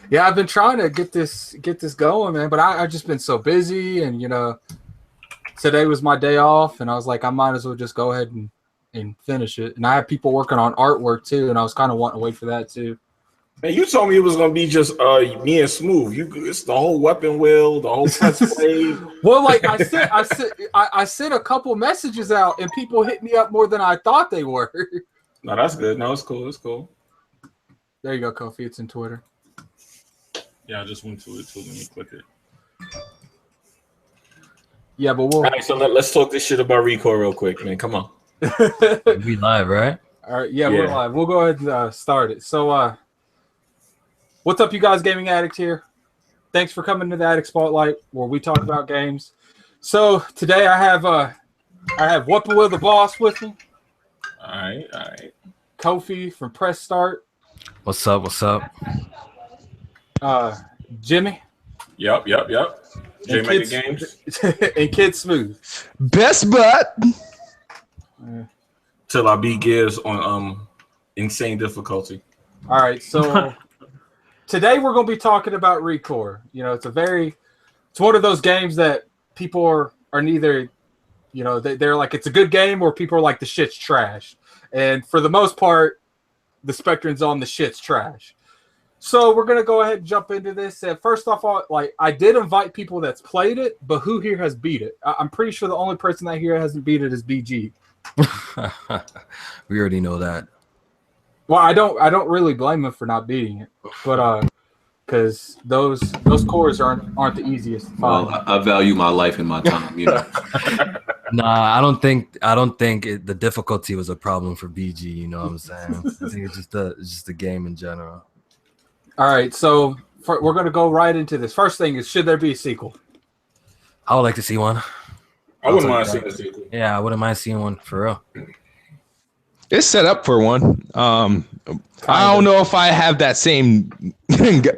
Yeah, I've been trying to get this going, man, but I've just been so busy, and today was my day off, and I was like, I might as well just go ahead and finish it. And I have people working on artwork too, and I was kind of wanting to wait for that too. Man, you told me it was gonna be just me and Smoove. It's the whole weapon wheel, the whole press play. Well, like I sent a couple messages out, and people hit me up more than I thought they were. No, that's good. No, it's cool. It's cool. There you go, Kofi. It's in Twitter. Yeah, I just went to it too. Let me click it. Yeah, but all right. So let's talk this shit about Recore real quick, man. Come on. We live, right? All right. Yeah, we're live. We'll go ahead and start it. So, what's up, you guys? Gaming Addict here. Thanks for coming to the Addict Spotlight, where we talk about games. So today I have Weapon Will the Boss with me. All right. Kofi from Press Start. What's up? Jimmy. Yep. J Mega Games. And Kid Smoove. Best butt. Till I beat Gears on insane difficulty. All right, so today we're going to be talking about Recore. It's one of those games that people are neither, they're like it's a good game, or people are like the shit's trash. And for the most part, the spectrum's on the shit's trash. So we're gonna go ahead and jump into this. First off, I did invite people that's played it, but who here has beat it? I'm pretty sure the only person that here hasn't beat it is BG. We already know that. Well, I don't really blame him for not beating it, but because those cores aren't the easiest to find. Well, I value my life and my time, Nah, I don't think the difficulty was a problem for BG. You know what I'm saying? I think it's just the game in general. All right, so we're going to go right into this. First thing is, should there be a sequel? I would like to see one. I wouldn't mind seeing a sequel. Yeah, I wouldn't mind seeing one for real. It's set up for one. I don't know if I have that same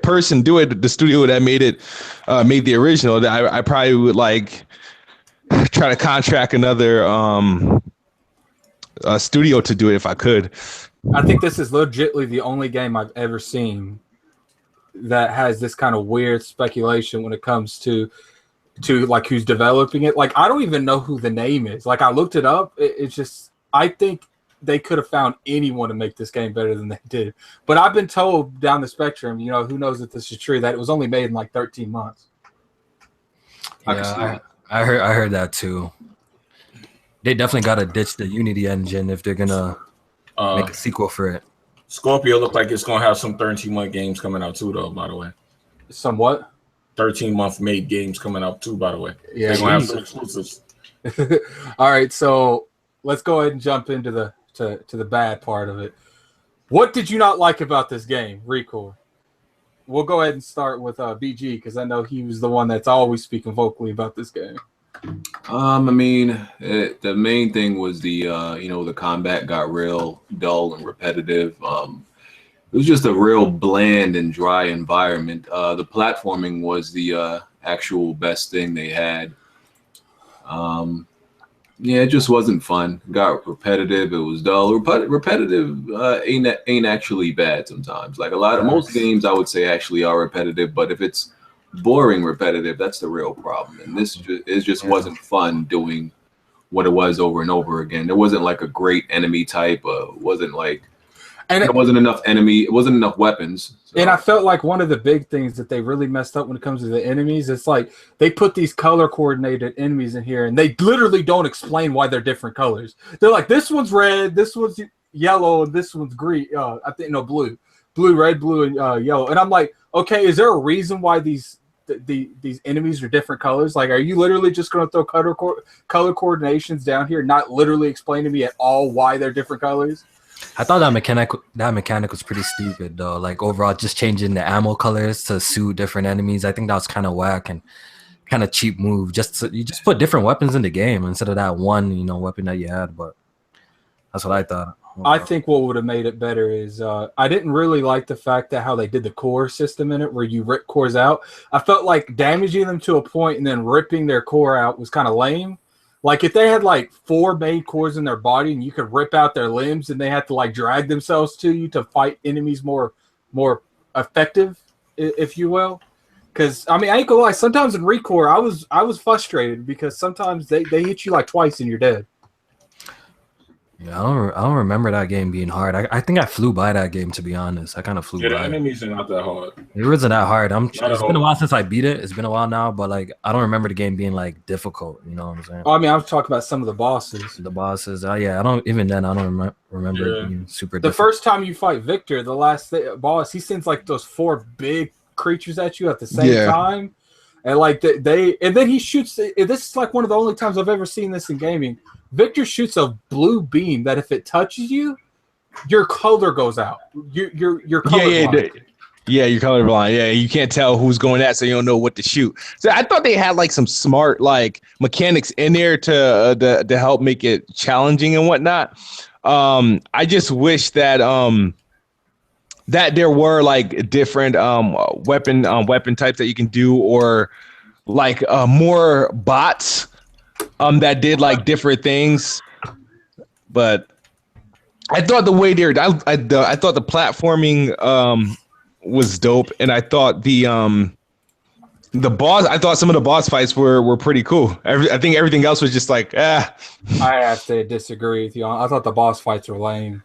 person do it. The studio that made the original. I probably would try to contract another studio to do it if I could. I think this is legitimately the only game I've ever seen that has this kind of weird speculation when it comes to like who's developing it. Like, I don't even know who the name is. Like, I looked it up. It's just, I think they could have found anyone to make this game better than they did. But I've been told down the spectrum, who knows if this is true, that it was only made in like 13 months. Yeah, I heard that too. They definitely got to ditch the Unity engine if they're gonna make a sequel for it. Scorpio look like it's gonna have some 13-month games coming out too, though. By the way, somewhat 13-month made games coming out too. By the way, yeah, they're gonna have some exclusives. All right, so let's go ahead and jump into the the bad part of it. What did you not like about this game, Recore? We'll go ahead and start with BG, because I know he was the one that's always speaking vocally about this game. I mean, the main thing was the combat got real dull and repetitive. It was just a real bland and dry environment. The platforming was the actual best thing they had. Yeah, it just wasn't fun. It got repetitive. It was dull. Repetitive ain't actually bad sometimes. Like most games, I would say actually are repetitive. But if it's boring repetitive, that's the real problem. And this just wasn't fun doing what it was over and over again. There wasn't like a great enemy type. There wasn't enough enemy. It wasn't enough weapons. So. And I felt like one of the big things that they really messed up when it comes to the enemies, it's like they put these color coordinated enemies in here, and they literally don't explain why they're different colors. They're like, this one's red, this one's yellow, and this one's green. Blue, red, blue, and yellow. And I'm like, okay, is there a reason why these enemies are different colors? Like, are you literally just going to throw color coordinations down here, not literally explain to me at all why they're different colors? I thought that mechanic was pretty stupid though. Like, overall, just changing the ammo colors to suit different enemies, I think that was kind of whack and kind of cheap move. You just put different weapons in the game instead of that one weapon that you had. But that's what I thought. I think what would have made it better is I didn't really like the fact that how they did the core system in it, where you rip cores out. I felt like damaging them to a point and then ripping their core out was kind of lame. Like, if they had like 4 main cores in their body and you could rip out their limbs and they had to like drag themselves to you to fight enemies more effective if you will. Because I mean, I ain't gonna lie. Sometimes in Recore, I was frustrated because sometimes they hit you like twice and you're dead. Yeah, I don't remember that game being hard. I think I flew by that game, to be honest. I kind of flew Yeah, the by it. enemies are not that hard. It wasn't that hard. Not at It's been a all. while since I beat it. It's been a while now, but like I don't remember the game being like difficult. You know what I'm saying? I mean, I was talking about some of the bosses. The bosses. Yeah, I don't even then. I don't remember Yeah. it being super. The difficult. first time you fight Victor, the last boss, he sends like those 4 big creatures at you at the same time, and like and then he shoots. This is like one of the only times I've ever seen this in gaming. Victor shoots a blue beam that if it touches you, your color goes out. Your color. Yeah, you're colorblind. Yeah, you can't tell who's going at, so you don't know what to shoot. So I thought they had like some smart like mechanics in there to help make it challenging and whatnot. I just wish that that there were like different weapon types that you can do, or like more bots that did like different things. But I thought the way I thought the platforming was dope, and I thought the boss. I thought some of the boss fights were pretty cool. I think everything else was just like I have to disagree with you. I thought the boss fights were lame.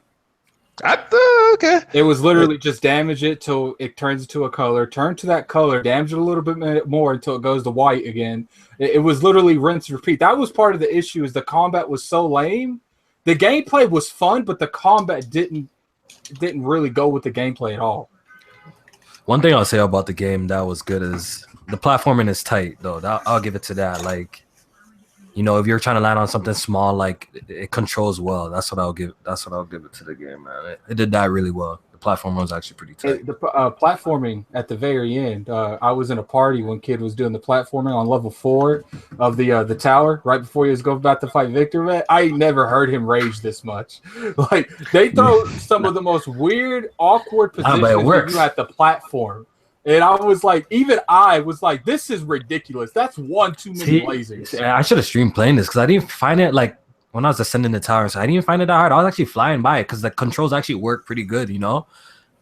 Okay. It was literally just damage it till it turns into a color, turn to that color, damage it a little bit more until it goes to white again. It was literally rinse and repeat. That was part of the issue, is the combat was so lame. The gameplay was fun, but the combat didn't really go with the gameplay at all. One thing I'll say about the game that was good is the platforming is tight, though. I'll give it to that. Like, you know, if you're trying to land on something small, like it controls well. That's what I'll give it to the game, man. It did that really well. The platform was actually pretty tight. The platforming at the very end. I was in a party when Kid was doing the platforming on level 4 of the tower right before he was going about to fight Victor. Man, I never heard him rage this much. Like, they throw some of the most weird, awkward positions for you at the platform. And I was like, this is ridiculous. That's one too many lasers. I should have streamed playing this because I didn't find it like when I was ascending the tower. So I didn't find it that hard. I was actually flying by it because the controls actually work pretty good, you know?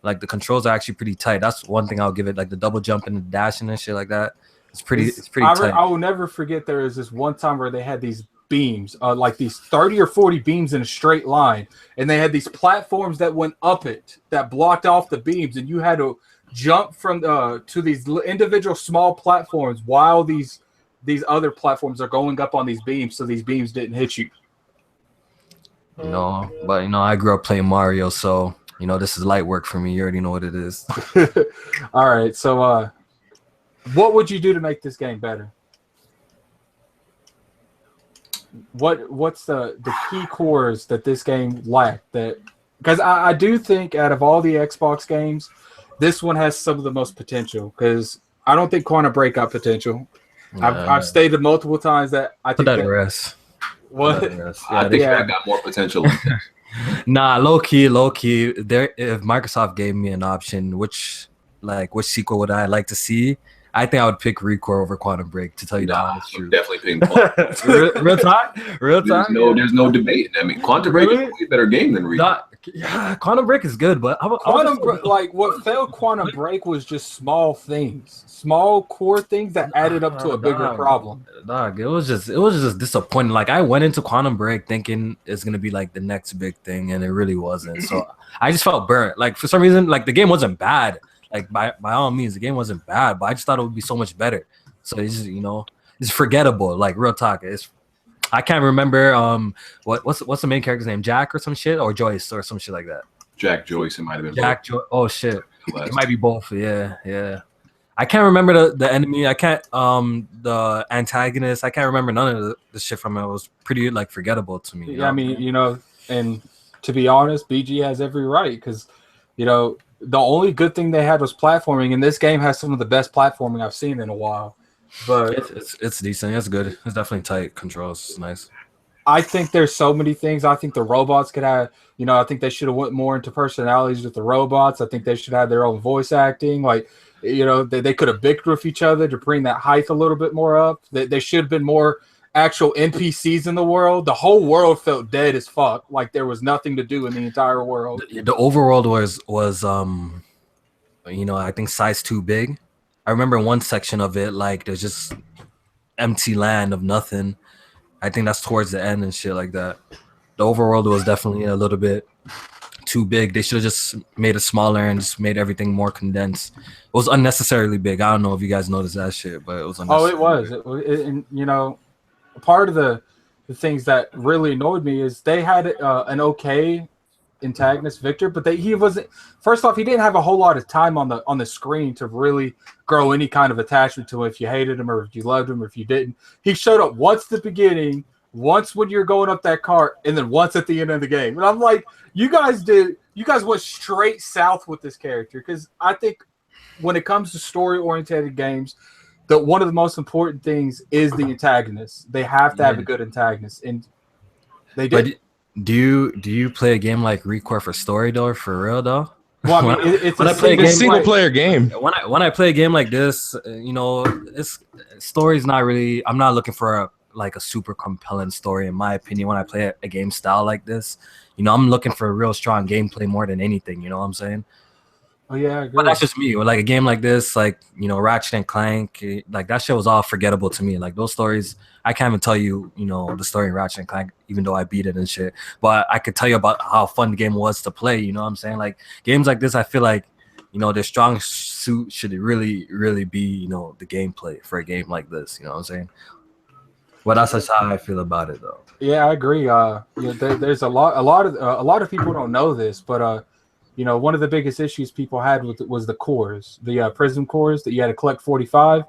Like the controls are actually pretty tight. That's one thing I'll give it, like the double jump and the dashing and shit like that. It's pretty tight. I will never forget there was this one time where they had these beams, like these 30 or 40 beams in a straight line. And they had these platforms that went up it that blocked off the beams. And you had to jump from to these individual small platforms while these other platforms are going up on these beams, so these beams didn't hit you. You know, but you know, I grew up playing Mario, so you know this is light work for me. You already know what it is. All right, so what would you do to make this game better? What's the key cores that this game lacked? That because I do think out of all the Xbox games, this one has some of the most potential, because I don't think Quantum Break got potential. I've stated multiple times that I think that rest. What? I think that got more potential. Nah, low key. There, if Microsoft gave me an option, which sequel would I like to see? I think I would pick Recore over Quantum Break, to tell you the honest truth. Definitely picking Quantum Break. Real time. There's no debate. I mean, Quantum Break is a way better game than Recore. Yeah, Quantum Break is good, but what failed Quantum Break was just small things, small core things that added up to a bigger problem. Dog, it was just disappointing. Like, I went into Quantum Break thinking it's gonna be like the next big thing, and it really wasn't. So I just felt burnt. Like, for some reason, like the game wasn't bad. Like, by all means, the game wasn't bad, but I just thought it would be so much better. So it's just, you know, it's forgettable. Like, real talk, I can't remember what's the main character's name, Jack or some shit, or Joyce or some shit like that. Jack Joyce, it might have been Jack Joyce. Oh shit, it might be both. Yeah. I can't remember the enemy. I can't the antagonist. I can't remember none of the shit from it. It was pretty like forgettable to me. Yeah, I mean, you know, and to be honest, BG has every right, because you know the only good thing they had was platforming, and this game has some of the best platforming I've seen in a while. But it's decent. It's good. It's definitely tight controls. It's nice. I think there's so many things. I think the robots could have, you know, I think they should have went more into personalities with the robots. I think they should have their own voice acting. Like, you know, they could have bickered with each other to bring that height a little bit more up. They should have been more actual NPCs in the world. The whole world felt dead as fuck. Like there was nothing to do in the entire world. The overworld was you know, I think size too big. I remember one section of it, like there's just empty land of nothing. I think that's towards the end and shit like that. The overworld was definitely a little bit too big. They should have just made it smaller and just made everything more condensed. It was unnecessarily big. I don't know if you guys noticed that shit, but it was Oh, it unnecessary. was. And you know, part of the things that really annoyed me is they had an okay antagonist, Victor, but he wasn't. First off, he didn't have a whole lot of time on the screen to really grow any kind of attachment to him. If you hated him, or if you loved him, or if you didn't, he showed up once at the beginning, once when you're going up that cart, and then once at the end of the game. And I'm like, you guys went straight south with this character, because I think when it comes to story-oriented games, that one of the most important things is the antagonist. They have to have a good antagonist, and they did. But do you play a game like Recore for story though, or for real though? Well, I mean, it's a single player game. When I play a game like this, you know, this story's not really. I'm not looking for a super compelling story, in my opinion. When I play a game style like this, you know, I'm looking for a real strong gameplay more than anything. You know what I'm saying? Oh yeah, I agree. But that's just me. Like a game like this, like, you know, Ratchet and Clank, like that shit was all forgettable to me. Like those stories, I can't even tell you, you know, the story in Ratchet and Clank, even though I beat it and shit. But I could tell you about how fun the game was to play. You know what I'm saying? Like games like this, I feel like, you know, their strong suit should really, really be, you know, the gameplay for a game like this. You know what I'm saying? Well, that's just how I feel about it, though. Yeah, I agree. There's a lot of people don't know this, but you know, one of the biggest issues people had was the cores, the prism cores that you had to collect 45.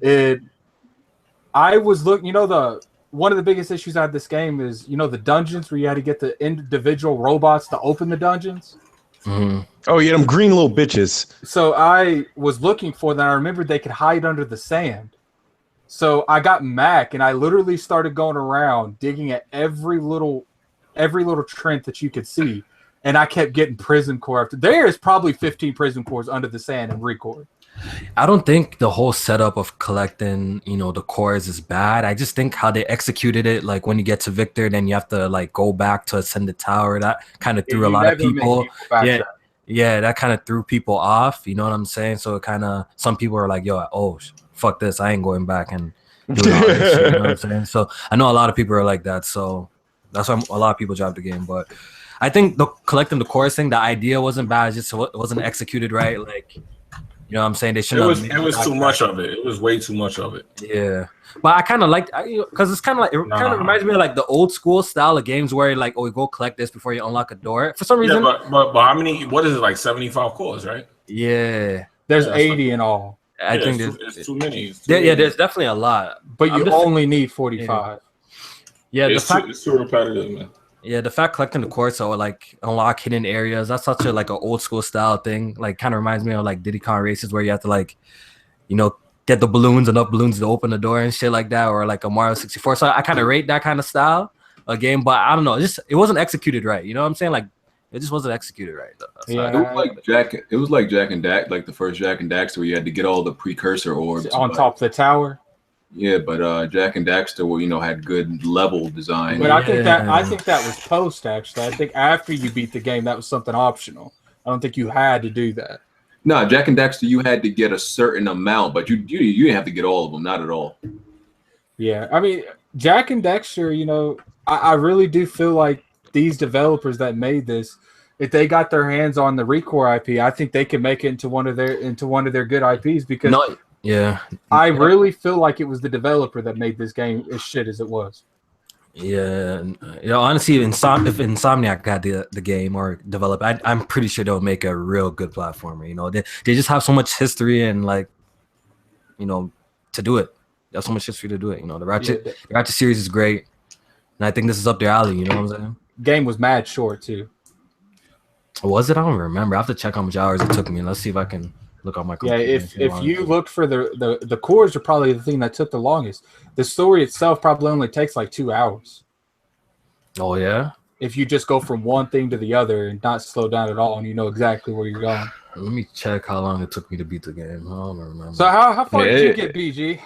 I was looking, you know, one of the biggest issues I had this game is, you know, the dungeons where you had to get the individual robots to open the dungeons. Mm-hmm. Oh yeah, them green little bitches. So I was looking for them. I remembered they could hide under the sand. So I got Mac, and I literally started going around digging at every little trend that you could see. And I kept getting prison core after. There is probably 15 prison cores under the sand in Recore. I don't think the whole setup of collecting, you know, the cores is bad. I just think how they executed it, like when you get to Victor, then you have to like go back to ascend the tower. That kind of threw a lot of people. Yeah, that kind of threw people off. You know what I'm saying? So it kind of, some people are like, yo, oh, fuck this, I ain't going back and doing all this shit. You know what I'm saying? So I know a lot of people are like that. So that's why a lot of people dropped the game, but I think the collecting the cores thing, the idea wasn't bad. It just wasn't executed right. Like, you know what I'm saying? They should. It was too much of it. It was way too much of it. Yeah, but I kind of liked, because it's kind of like, it kind of reminds me of like the old school style of games where like, oh, you go collect this before you unlock a door. For some reason. Yeah, but how many? What is it, like 75 cores, right? Yeah, there's 80 in all. I think there's too many. Yeah, there's definitely a lot. But you only need 45. Yeah, it's too repetitive, man. Yeah, the fact collecting the cores or like unlock hidden areas, that's such a like an old school style thing. Like kind of reminds me of like Diddy Kong races where you have to like, you know, get the balloons, enough balloons to open the door and shit like that, or like a Mario 64. So I kind of rate that kind of style of game, but I don't know, it wasn't executed right. You know what I'm saying? Like it just wasn't executed right. Yeah. It was like Jack and Dax, like the first Jack and Daxter, where you had to get all the precursor orbs on top of the tower. Yeah, but Jack and Daxter, well, you know, had good level design. But I think that was post, actually. I think after you beat the game, that was something optional. I don't think you had to do that. No, Jack and Daxter, you had to get a certain amount, but you didn't have to get all of them, not at all. Yeah, I mean, Jack and Daxter, you know, I really do feel like these developers that made this, if they got their hands on the Recore IP, I think they could make it into one of their good IPs, because yeah, I really feel like it was the developer that made this game as shit as it was. Yeah, you know, honestly, if Insomniac got the game or develop, I'm pretty sure they'll make a real good platformer. You know, they just have so much history and like, you know, to do it. They have so much history to do it. You know, the Ratchet series is great, and I think this is up their alley. You know what I'm saying? Game was mad short too. Was it? I don't remember. I have to check how much hours it took me. Let's see if I can look on my computer. Yeah, if you look for the cores are probably the thing that took the longest. The story itself probably only takes like 2 hours. Oh yeah. If you just go from one thing to the other and not slow down at all, and you know exactly where you're going. Let me check how long it took me to beat the game. I don't remember. So how far did you get, BG?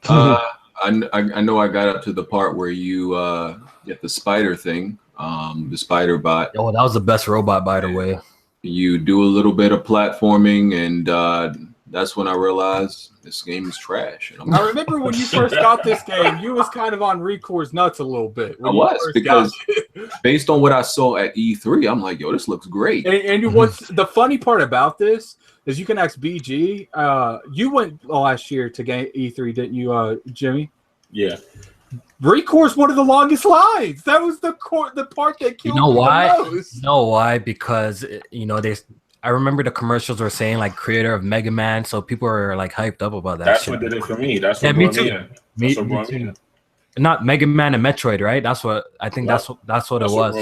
I know I got up to the part where you get the spider thing, the spider bot. Oh, that was the best robot, by the way. You do a little bit of platforming, and that's when I realized this game is trash. And I remember when you first got this game, you was kind of on Recore's nuts a little bit. I was, because based on what I saw at E3, I'm like, yo, this looks great. And what's the funny part about this is you can ask BG. You went last year to E3, didn't you, Jimmy? Yeah. Recore's one of the longest lines. That was the part that killed me the most. You know why? Because I remember the commercials were saying like creator of Mega Man, so people were like hyped up about that. That's shit. what did it for me. That's what me brought too. me in. Me too. Not Mega Man and Metroid, right? That's what I think. That's what it was. So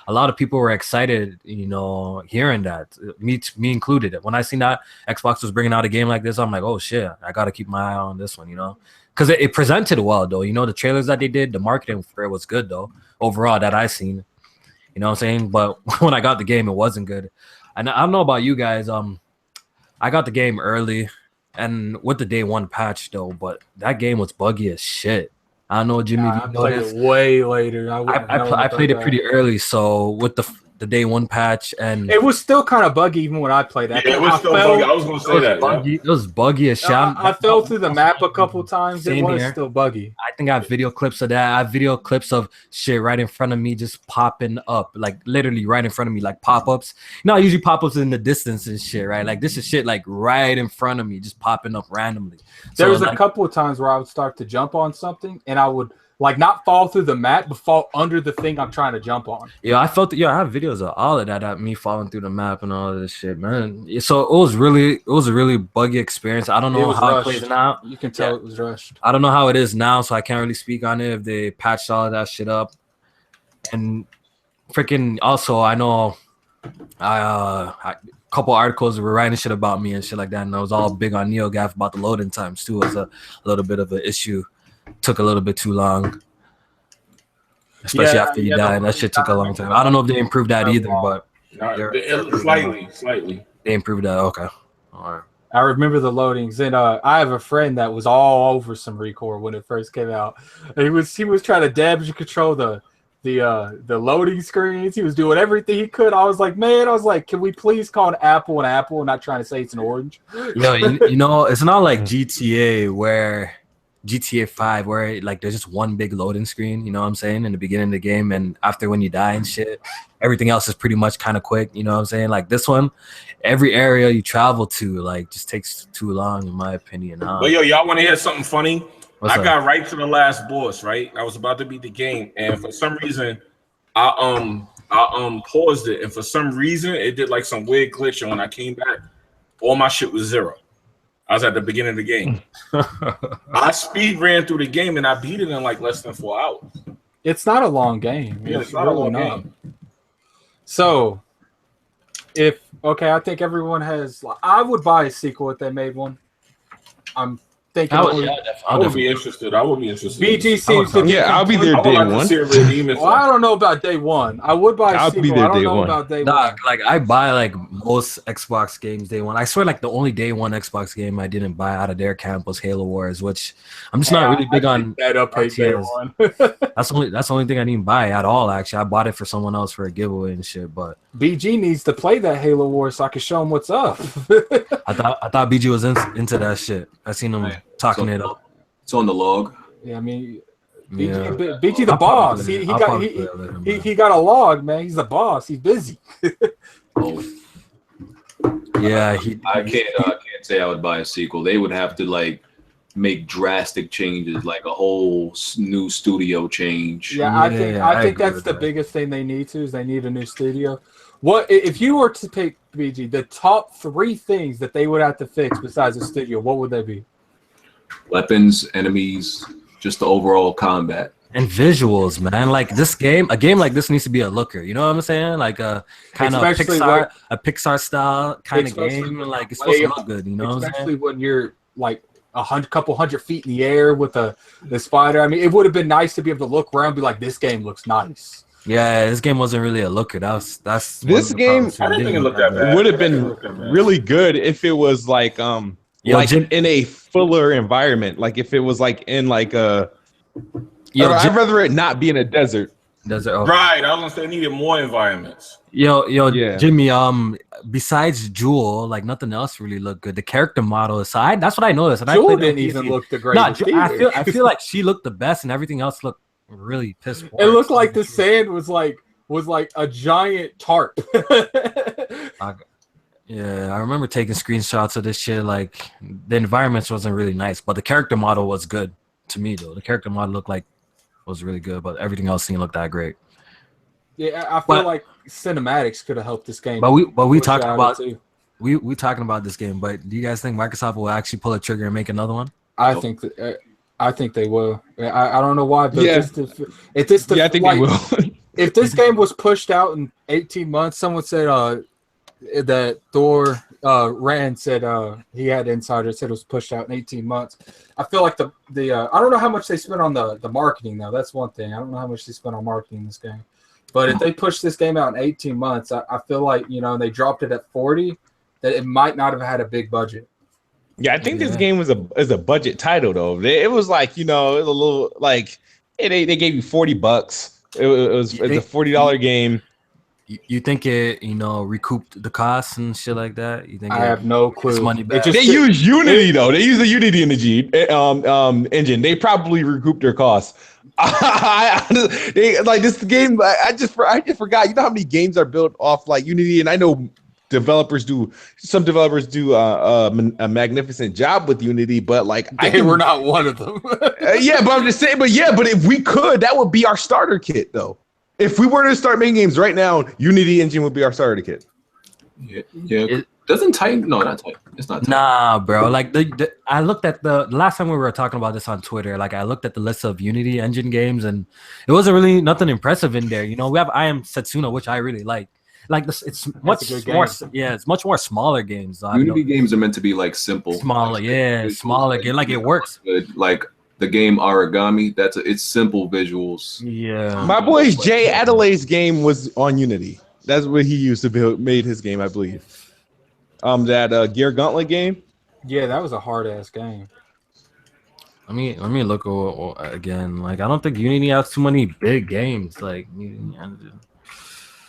a lot of people were excited, hearing that. Me included. When I seen that Xbox was bringing out a game like this, I'm like, oh shit, I gotta keep my eye on this one, because it presented well though. The trailers that they did, the marketing for it was good though. Overall, that I seen, you know what I'm saying. But when I got the game, it wasn't good. And I don't know about you guys. I got the game early, and with the day one patch though, but that game was buggy as shit. I don't know, Jimmy. I played it way later. I played it pretty early, so with the day one patch, and it was still kind of buggy even when I played that. Yeah, it was still buggy. I was going to say that. Buggy. It was buggy as shit. I fell through the map a couple times. It was here. still buggy. I think I have video clips of that. I have video clips of shit right in front of me just popping up, like literally right in front of me, like pop-ups. Usually pop-ups in the distance and shit, right? Like this is shit like right in front of me, just popping up randomly. There was a couple of times where I would start to jump on something and I would like not fall through the mat, but fall under the thing I'm trying to jump on. Yeah, I felt I have videos of all of that, me falling through the map and all of this shit, man. So it was a really buggy experience. I don't know how it plays now. You can tell it was rushed. I don't know how it is now, so I can't really speak on it if they patched all of that shit up. And freaking also, I know a couple articles were writing shit about me and shit like that, and I was all big on NeoGAF about the loading times too. It was a little bit of an issue. Took a little bit too long, especially after you died. That shit took a long time. I don't know if they improved that either, but slightly. They improved that. Okay, all right. I remember the loadings, and I have a friend that was all over some Recore when it first came out. And he was trying to damage control the loading screens. He was doing everything he could. I was like, can we please call an apple an apple? I'm not trying to say it's an orange. It's not like GTA 5 where like there's just one big loading screen, you know what I'm saying, in the beginning of the game, and after when you die and shit, everything else is pretty much kind of quick, you know what I'm saying? Like this one, every area you travel to like just takes too long in my opinion. But y'all want to hear something funny? I got right to the last boss, right? I was about to beat the game, and for some reason I paused it, and for some reason it did like some weird glitch, and when I came back, all my shit was 0. I was at the beginning of the game. I speed ran through the game and I beat it in like less than 4 hours. It's not a long game. Yeah, it's not a long game. So, I think everyone has. I would buy a sequel if they made one. I'm thinking. I would be interested. BG seems to. Yeah, I'll be there day one. Well, I don't know about day one. I would buy a sequel. I don't know about day one. Like I buy like most Xbox games day one. I swear, like the only day one Xbox game I didn't buy out of their camp was Halo Wars, which I'm just not really big on. That up day one. That's the only thing I didn't buy at all. Actually, I bought it for someone else for a giveaway and shit. But BG needs to play that Halo Wars so I can show him what's up. I thought BG was into that shit. I seen him talking it up. It's on the log. Yeah, I mean, BG the boss. He got a log, man. He's the boss. He's busy. Yeah, I can't say I would buy a sequel. They would have to like make drastic changes, like a whole new studio change. Yeah, I think that's the biggest thing they need to is they need a new studio. What if you were to pick BG the top 3 things that they would have to fix besides the studio? What would they be? Weapons, enemies, just the overall combat. And visuals, man. Like a game like this needs to be a looker. You know what I'm saying? Like a kind of Pixar style kind of game. Like it's supposed to look good. You know what I'm saying? Especially when you're like couple hundred feet in the air with the spider. I mean, it would have been nice to be able to look around and be like, this game looks nice. Yeah, this game wasn't really a looker. That's this game. I didn't think it looked that bad. Would have been really good if it was like in a fuller environment. Like if it was like in like a. I'd rather it not be in a desert. Does it? Right. I was gonna say they needed more environments. Yo, Yeah. Jimmy. Besides Jewel, like nothing else really looked good. The character model aside, that's what I noticed. And Jewel I played didn't even look the greatest. I feel like she looked the best, and everything else looked really piss poor. It looked like the sand was like a giant tarp. Yeah, I remember taking screenshots of this shit. Like the environments wasn't really nice, but the character model was good to me though. The character model looked like was really good, but everything else didn't look that great. Yeah, I feel like cinematics could have helped this game. But we talking about too. we talking about this game. But do you guys think Microsoft will actually pull a trigger and make another one? I think they will. I don't know why, but Yeah. if this I think they will. If this game was pushed out in 18 months, someone said that Thor Rand said he had insiders said it was pushed out in 18 months. I feel like the I don't know how much they spent on the marketing though. That's one thing. I don't know how much they spent on marketing this game. But if they push this game out in 18 months, I feel like, they dropped it at 40, that it might not have had a big budget. Yeah, I think this game was a budget title though. It was like, it was a little like they gave you $40. It was a $40 game. You think it, recouped the costs and shit like that? You think I have no clue. It's money back? They use Unity though. They use the Unity engine. They probably recouped their costs. This game. I just forgot. You know how many games are built off like Unity, and I know some developers do a magnificent job with Unity, but like we're not one of them. Yeah, but I'm just saying. But if we could, that would be our starter kit though. If we were to start making games right now, Unity engine would be our starter kit. Yeah. Doesn't Titan? No, not Titan. It's not Titan. Nah, bro. Like I looked at the last time we were talking about this on Twitter. Like I looked at the list of Unity engine games, and it wasn't really nothing impressive in there. We have I Am Setsuna, which I really like. Like this, it's much more. Yeah, it's much more smaller games. Unity games are meant to be like simple, smaller. Yeah, smaller. Like it works. Like the game Origami, it's simple visuals. Yeah. My boy's Jay Adelaide's game was on Unity. That's what he used to made his game, I believe. That Gear Gauntlet game. Yeah, that was a hard ass game. Let me look again. Like I don't think Unity has too many big games. Like, and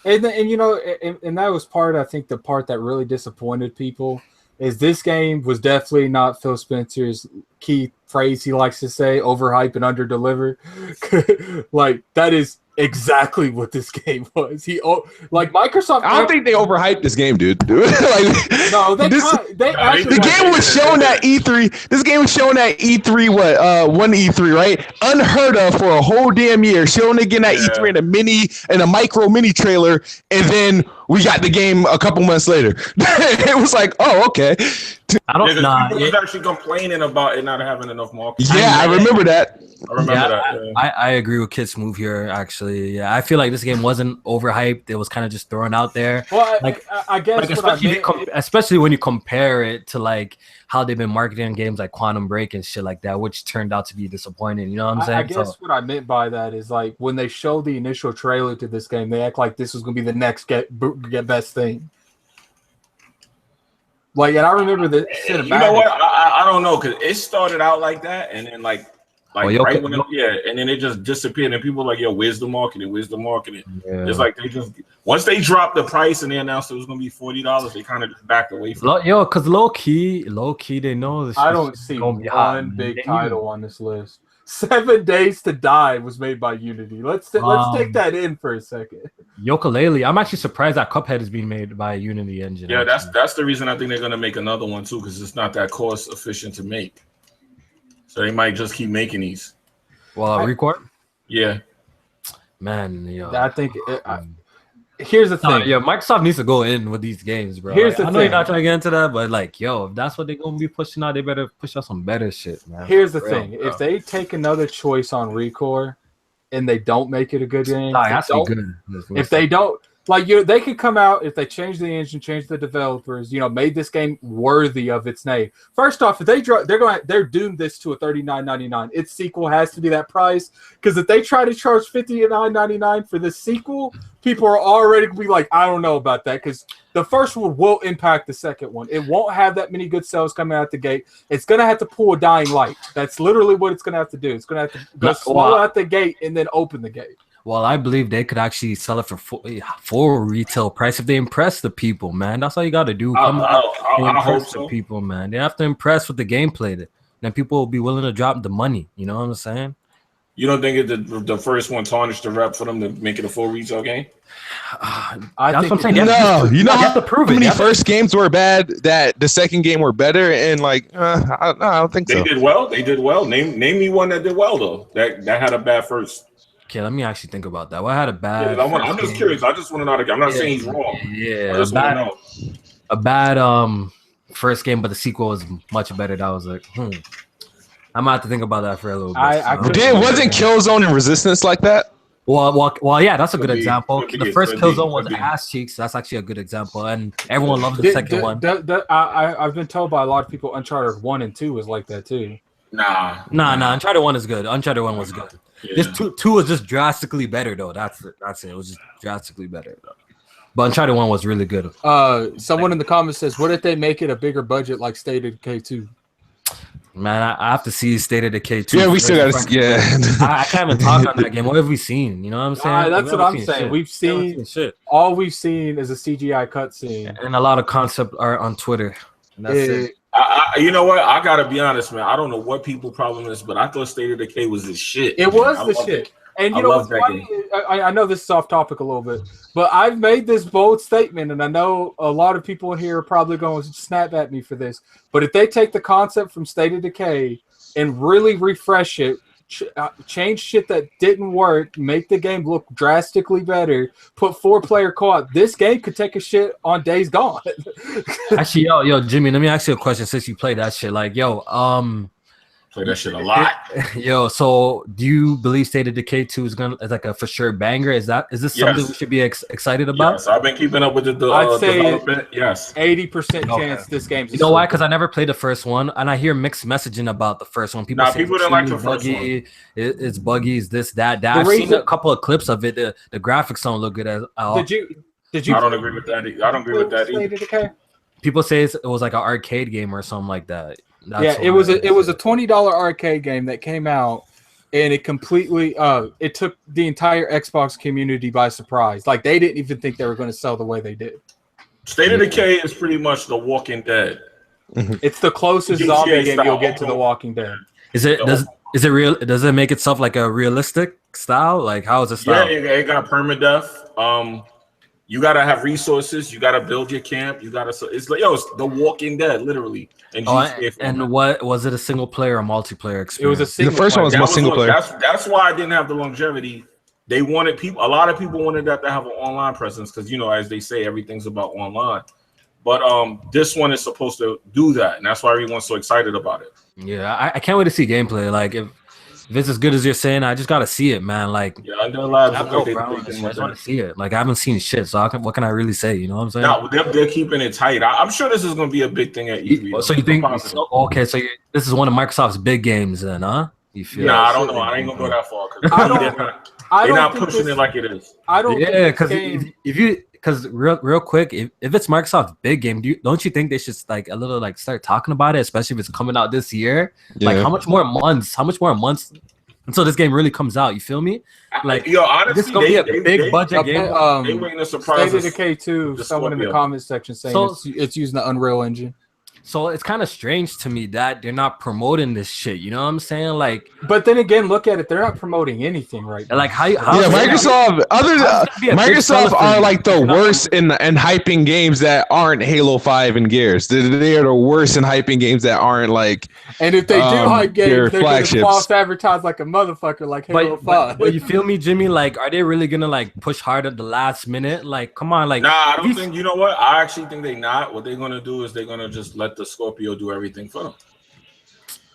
that was I think the part that really disappointed people is this game was definitely not Phil Spencer's key phrase he likes to say, overhype and underdeliver. Like that is exactly what this game was. Microsoft. I don't think they overhyped this game, dude. No, the game was shown at E3. This game was shown at E3. One E3, right? Unheard of for a whole damn year. Shown again at E3 in a micro mini trailer, and then we got the game a couple months later. It was like, oh, okay. I don't know. People was actually complaining about it not having enough marketing. Yeah, I remember that. I agree with Kid Smoove here. Actually, yeah, I feel like this game wasn't overhyped. It was kind of just thrown out there. Well, I guess especially when you compare it to like how they've been marketing games like Quantum Break and shit like that, which turned out to be disappointing. You know what I'm saying? I guess what I meant by that is like when they showed the initial trailer to this game, they act like this was going to be the next get best thing. Like, and I remember the cinematic. You know what? I don't know, because it started out like that, and then and then it just disappeared, and people were like, yo, where's the marketing? Where's the marketing? Yeah. It's like they just once they dropped the price and they announced it was gonna be $40, they kind of just backed away from it. Yo, because low key, they know this. I don't see one big title on this list. 7 Days to Die was made by Unity. Let's take that in for a second. Yooka-Laylee. I'm actually surprised that Cuphead is being made by a Unity engine. Yeah, that's the reason I think they're gonna make another one too, because it's not that cost efficient to make. So they might just keep making these. Well, Recore? Yeah. Man, yo. I think here's the thing. Yeah, Microsoft needs to go in with these games, bro. Here's the I know thing. you're not trying to get into that, but like, yo, if that's what they're gonna be pushing out, they better push out some better shit, man. Here's the thing. If they take another choice on Recore and they don't make it a good game, if they don't, like, they could come out if they change the engine, change the developers, made this game worthy of its name. First off, if they're doomed this to a $39.99. Its sequel has to be that price, because if they try to charge $59.99 for this sequel, people are already gonna be like, I don't know about that, because the first one will impact the second one. It won't have that many good sales coming out the gate. It's gonna have to pull a Dying Light. That's literally what it's gonna have to do. It's gonna have to go slow out the gate and then open the gate. Well, I believe they could actually sell it for full retail price if they impress the people, man. That's all you got to do. Come out and impress the people, man. They have to impress with the gameplay. Then people will be willing to drop the money. You know what I'm saying? You don't think the first one tarnished the rep for them to make it a full retail game? That's what I'm saying. No, you know you have to prove how it. many first games were bad that the second game were better, and like I don't think so. They did well. They did well. Name me one that did well though. That had a bad first. Okay, let me actually think about that. What had a bad? Yeah, I'm just curious. I just want to know. I'm not saying he's wrong. Yeah, a bad first game, but the sequel was much better. That was like, I'm gonna have to think about that for a little bit. Wasn't Killzone and Resistance like that? Well, yeah, that's a good example. The first Killzone was ass cheeks. That's actually a good example, and everyone loved the second one. I've been told by a lot of people Uncharted 1 and 2 was like that too. Nah. Uncharted 1 is good. Uncharted 1 was good. Yeah. This two was just drastically better though. That's it. It was just drastically better though. But Uncharted 1 was really good. Someone in the comments says, "What if they make it a bigger budget like State of Decay 2?" Man, I have to see State of Decay 2. Yeah, we still got to. Yeah, I can't even talk on that game. What have we seen? You know what I'm saying? That's what I'm saying. We've seen shit. All we've seen is a CGI cutscene and a lot of concept art on Twitter. And that's it. You know what? I gotta be honest, man. I don't know what people's problem is, but I thought State of Decay was the shit. It was the shit. And you know what's funny? I know this is off topic a little bit, but I've made this bold statement, and I know a lot of people in here are probably going to snap at me for this. But if they take the concept from State of Decay and really refresh it, change shit that didn't work, make the game look drastically better, put 4-player co-op, this game could take a shit on Days Gone. Actually, yo, Jimmy, let me ask you a question since you played that shit. Like, play that shit a lot. Yo, so do you believe State of Decay 2 is like a for sure banger? Is this something we should be excited about? Yes, I've been keeping up with the I'd say development. Yes, 80% chance this game's. You know why? Because I never played the first one, and I hear mixed messaging about the first one. People didn't like the first one. It's buggy. It's this, that. I've seen a couple of clips of it. The graphics don't look good at all. Did you? I don't agree with that. I don't agree with that either. People say it was like an arcade game or something like that. It was a $20 arcade game that came out, and it completely it took the entire Xbox community by surprise. Like they didn't even think they were going to sell the way they did. State of Decay is pretty much The Walking Dead. It's the closest zombie game you'll get to The Walking Dead. Is it real? Does it make itself like a realistic style? Like how is it style? Yeah, it got permadeath. You gotta have resources. You gotta build your camp. It's like it's The Walking Dead, literally. And what was it? A single player or multiplayer experience? It was a single. The first one was more single player. That's why I didn't have the longevity. They wanted people. A lot of people wanted that to have an online presence because as they say, everything's about online. But this one is supposed to do that, and that's why everyone's so excited about it. Yeah, I can't wait to see gameplay. Like if it's as good as you're saying, I just gotta see it, man. Like, I just want to see it. Like, I haven't seen shit, so what can I really say? You know what I'm saying? No, they're keeping it tight. I'm sure this is gonna be a big thing at E3. So you think? Okay, so this is one of Microsoft's big games, then, huh? You feel? Nah, I don't know. I ain't gonna go that far. They're not pushing it like it is. I don't. Yeah, because real quick, if it's Microsoft's big game, don't you think they should start talking about it, especially if it's coming out this year? Yeah. Like how much more months until this game really comes out? You feel me? Like honestly, this is gonna be a big budget game. They waiting to surprise us. State of Decay 2. Someone in the comments section saying it's using the Unreal Engine. So it's kind of strange to me that they're not promoting this shit. You know what I'm saying? Like, but then again, look at it. They're not promoting anything right now. Like how Microsoft. Microsoft are like the worst in hyping games that aren't Halo 5 and Gears. They are the worst in hyping games that aren't like. And if they do hype games, they're going to false advertise like a motherfucker, like Halo 5. But you feel me, Jimmy? Like, are they really gonna like push hard at the last minute? Like, come on, like. Nah, I don't think. You know what? I actually think they're not. What they're gonna do is they're gonna just let the Scorpio do everything for them.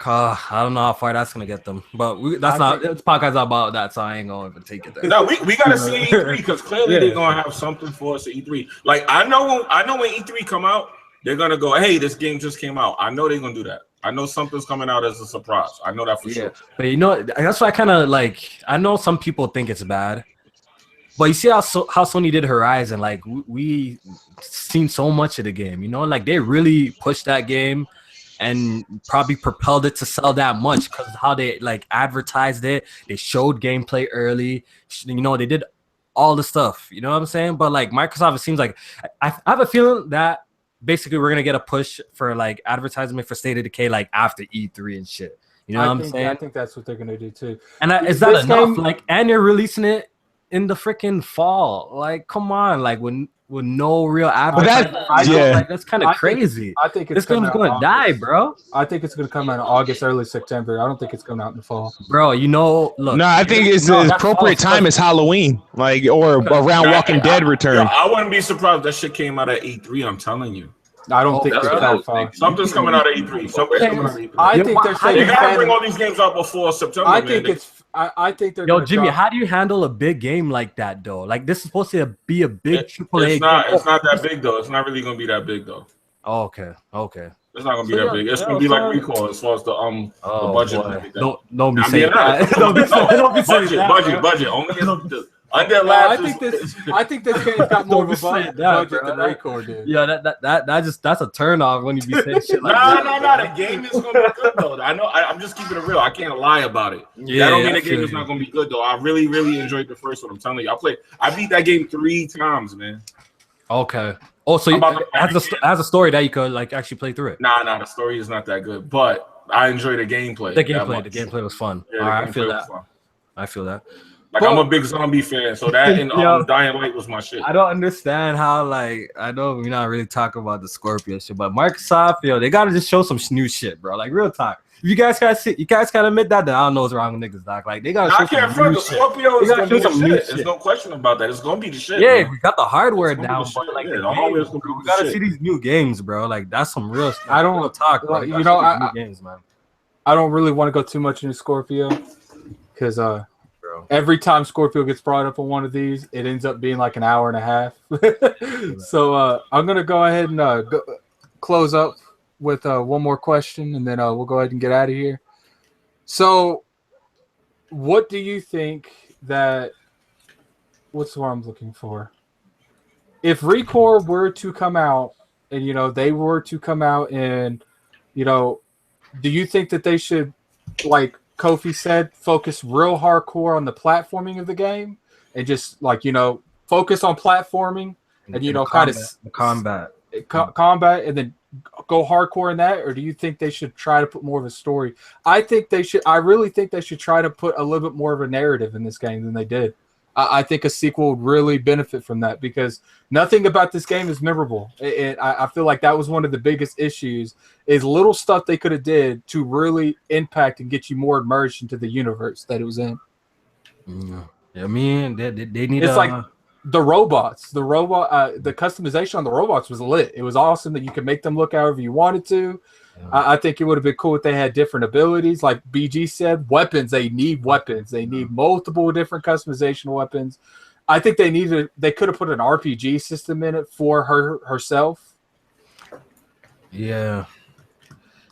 I don't know how far that's gonna get them, but this podcast about that, so I ain't gonna even take it there. No, we gotta see E3 because clearly they're gonna have something for us at E3. Like I know when E3 come out, they're gonna go, hey, this game just came out. I know they're gonna do that. I know something's coming out as a surprise. I know that for sure. But that's why I kind of like. I know some people think it's bad. But you see how Sony did Horizon, like we seen so much of the game, like they really pushed that game, and probably propelled it to sell that much because how they like advertised it. They showed gameplay early. You know, they did all the stuff. You know what I'm saying? But like Microsoft, it seems like I have a feeling that basically we're gonna get a push for like advertisement for State of Decay like after E3 and shit. You know what I'm saying? I think that's what they're gonna do too. And is that enough? Like, and you're releasing it in the freaking fall. Like, come on, like with no real advertising. Like, that's kind of crazy. I think this game's going to die, bro. I think it's going to come out in August, early September. I don't think it's coming out in the fall, bro. You know, look. No, I think it's the appropriate time is Halloween, like or around Walking Dead return. I wouldn't be surprised if that shit came out at E3. I'm telling you. I don't think it's that far. Something's coming out at E3. Something's coming out at E3. I think they're saying they gotta bring all these games out before September. I think they're. Yo, Jimmy, how do you handle a big game like that though? Like this is supposed to be a big AAA. It's not that big though. It's not really gonna be that big though. Oh, okay. It's not gonna be that big. It's gonna be like Recore as far as the budget. And everything. Don't be saying that. Don't be saying that. Budget. Only Undead Labs. I think this game's got more of a budget than Recore did. Yeah, that's a turn off when you be saying shit like that. No. The game is gonna be good though. I know. I'm just keeping it real. I can't lie about it. Yeah, that don't mean the game is not gonna be good though. I really, really enjoyed the first one. I'm telling you, I beat that game 3 times, man. Okay. Oh, so it has a story that you could like actually play through it. Nah, the story is not that good, but I enjoy the gameplay. The gameplay was fun. Yeah, all right, I feel that. Like I'm a big zombie fan, so that and Dying Light was my shit. I don't understand how like I know we're not really talking about the Scorpio shit, but Microsoft, they gotta just show some new shit, bro. Like real talk. If you guys can't admit that, then I don't know what's wrong with niggas, doc. Like they gotta show some new shit. Scorpio is gonna be the shit. There's no question about that. It's gonna be the shit. Yeah, bro. we got the hardware down, but like the hardware is gonna be we gotta see these new games, bro. Like that's some real stuff. I don't talk, bro. New games, man. I don't really want to go too much into Scorpio because every time Scorpio gets brought up on one of these, it ends up being like an hour and a half. So I'm gonna go ahead and close up with one more question, and then we'll go ahead and get out of here. So, what do you think that? What's the word I'm looking for? If Recore were to come out, and they were to come out, and do you think that they should, like Kofi said, focus real hardcore on the platforming of the game, and just focus on platforming, and kind of combat, and then go hardcore in that? Or do you think they should try to put more of a story? I really think they should try to put a little bit more of a narrative in this game than they did. I think a sequel would really benefit from that, because nothing about this game is memorable. And I feel like that was one of the biggest issues, is little stuff they could have did to really impact and get you more immersed into the universe that it was in. Yeah. I mean, they need. It's like the robots. The customization on the robots was lit. It was awesome that you could make them look however you wanted to. Yeah. I think it would have been cool if they had different abilities. Like BG said, weapons. They need weapons. They need multiple different customization weapons. I think they could have put an RPG system in it for herself. Yeah.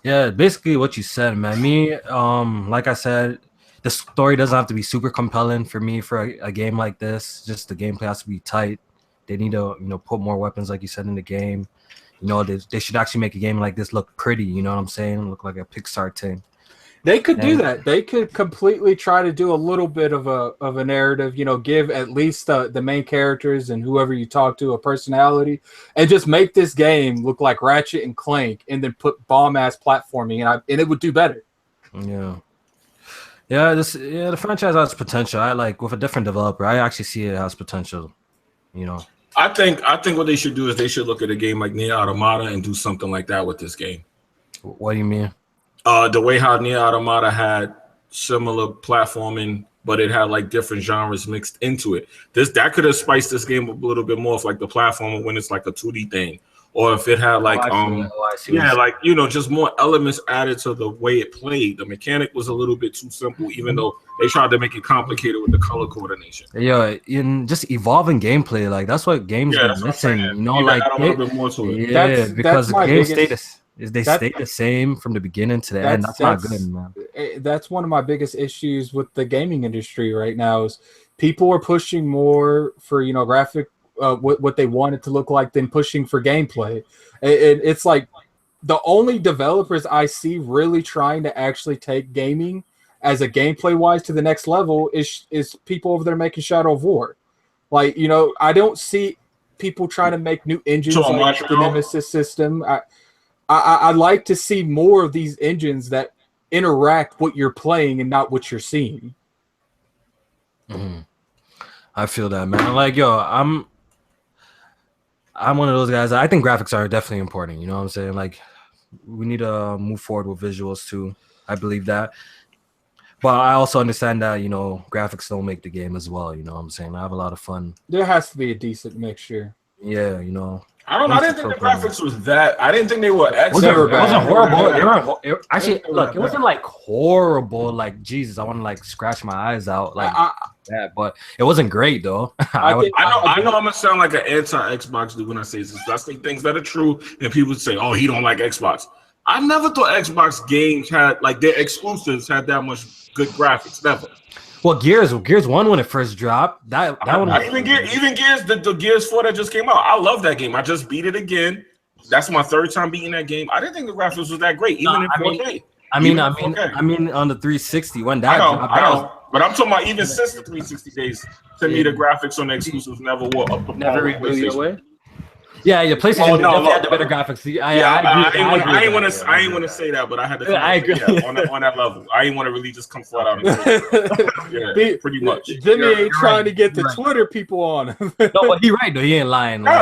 Yeah, basically what you said, man. Me, like I said, the story doesn't have to be super compelling for me for a game like this. Just the gameplay has to be tight. They need to, put more weapons, like you said, in the game. They should actually make a game like this look pretty. You know what I'm saying? Look like a Pixar thing. They could do that. They could completely try to do a little bit of a narrative. Give at least the main characters and whoever you talk to a personality, and just make this game look like Ratchet and Clank, and then put bomb ass platforming, and it would do better. Yeah. Yeah, the franchise has potential. I like with a different developer. I actually see it has potential. I think what they should do is they should look at a game like Nier Automata and do something like that with this game. What do you mean? The way how Nier Automata had similar platforming, but it had like different genres mixed into it. That could have spiced this game up a little bit more, if like the platform when it's like a 2D thing, or if it had like just more elements added to the way it played. The mechanic was a little bit too simple, even though they tried to make it complicated with the color coordination. Yeah, in just evolving gameplay, like that's what games are missing. Add a little bit more to it. Yeah, because the game stay the same from the beginning to the end. That's not good, man. That's one of my biggest issues with the gaming industry right now, is people are pushing more for graphic what they want it to look like than pushing for gameplay. It's like the only developers I see really trying to actually take gaming as a gameplay wise to the next level is people over there making Shadow of War. Like, you know, I don't see people trying to make new engines like the Nemesis system. I'd like to see more of these engines that interact what you're playing and not what you're seeing. Mm-hmm. I feel that, man. Like, yo, I'm one of those guys. I think graphics are definitely important. You know what I'm saying? Like, we need to move forward with visuals too. I believe that. But I also understand that, you know, graphics don't make the game as well. You know what I'm saying? I have a lot of fun. There has to be a decent mixture. Yeah, you know. I didn't think the graphics was that. I didn't think they were excellent. It wasn't horrible. Actually, look, it wasn't like horrible. Like, Jesus, I want to like scratch my eyes out like that. But it wasn't great though. I know I'm gonna sound like an anti-Xbox dude when I say this. I say things that are true, and people say, "Oh, he don't like Xbox." I never thought Xbox games had like their exclusives had that much good graphics. Never. Well, Gears 1 when it first dropped, that one. Even Gears, the Gears 4 that just came out. I love that game. I just beat it again. That's my third time beating that game. I didn't think the graphics was that great, even in 4K. I mean, on the 360 when that dropped, I know. But I'm talking about even since the 360 days. To me, the graphics on the exclusives never were up. Never really blew you away. Yeah, PlayStation definitely had the better graphics. I ain't want to say that, but I had to. I agree on that level. I ain't want to really just come flat out and say that. Pretty much. Jimmy ain't trying to get the Twitter people on. No, but he right though. He ain't lying. No,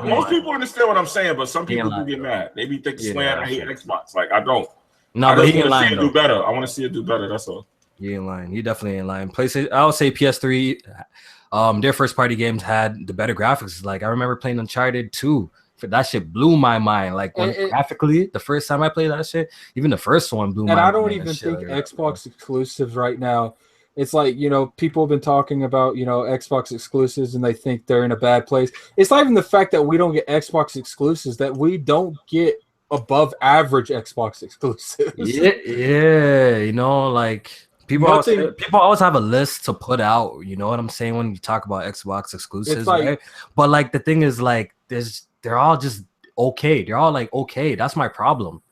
most people understand what I'm saying, but some people do get mad. They be thinking, "Slam, I hate Xbox." Like I don't. No, but he ain't lying. Do better. I want to see it do better. That's all. He ain't lying. He definitely ain't lying. PlayStation. I would say PS3. Their first party games had the better graphics. Like I remember playing Uncharted 2. That shit blew my mind. Like graphically, the first time I played that shit, even the first one blew my mind. And I don't even think Xbox exclusives right now. It's like, you know, people have been talking about, you know, Xbox exclusives and they think they're in a bad place. It's not even the fact that we don't get Xbox exclusives, that we don't get above average Xbox exclusives. Yeah, you know, like people always have a list to put out. You know what I'm saying when you talk about Xbox exclusives, like, right? But like the thing is, like, they're all just okay. They're all like okay. That's my problem.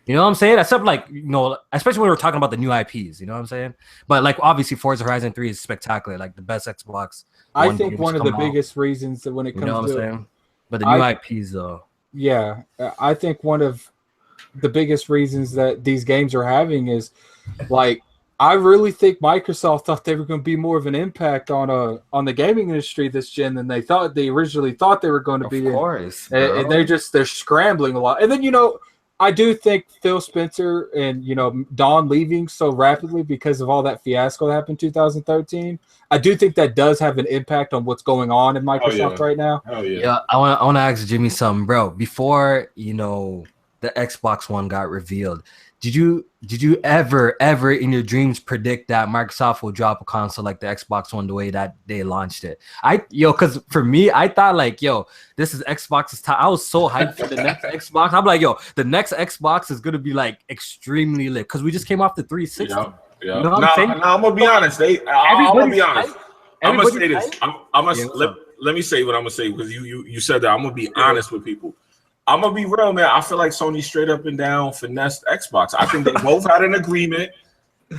You know what I'm saying? Except like, you know, especially when we're talking about the new IPs. You know what I'm saying? But like obviously, Forza Horizon 3 is spectacular. Like the best Xbox. I think one of the biggest reasons that when it comes to, you know what I'm saying? But the new IPs though. Yeah, I think one of the biggest reasons that these games are having is, like, I really think Microsoft thought they were going to be more of an impact on the gaming industry this gen than they originally thought they were going to be. Of course, and they're scrambling a lot. And then, you know, I do think Phil Spencer and, you know, Don leaving so rapidly because of all that fiasco that happened in 2013. I do think that does have an impact on what's going on in Microsoft right now. Oh yeah. Yeah, I want to ask Jimmy something, bro. Before, you know, the Xbox One got revealed, did you ever in your dreams predict that Microsoft will drop a console like the Xbox One the way that they launched it? Because for me, I thought like, this is Xbox's time. I was so hyped for the next Xbox. I'm like, the next Xbox is gonna be like extremely lit because we just came off the 360. Yeah. You know what I'm saying? I'm gonna be honest. I'm gonna be honest. I'm gonna say this. Let me say what I'm gonna say because you said that. I'm gonna be honest with people. I'm gonna be real, man. I feel like Sony straight up and down finessed Xbox. I think they both had an agreement,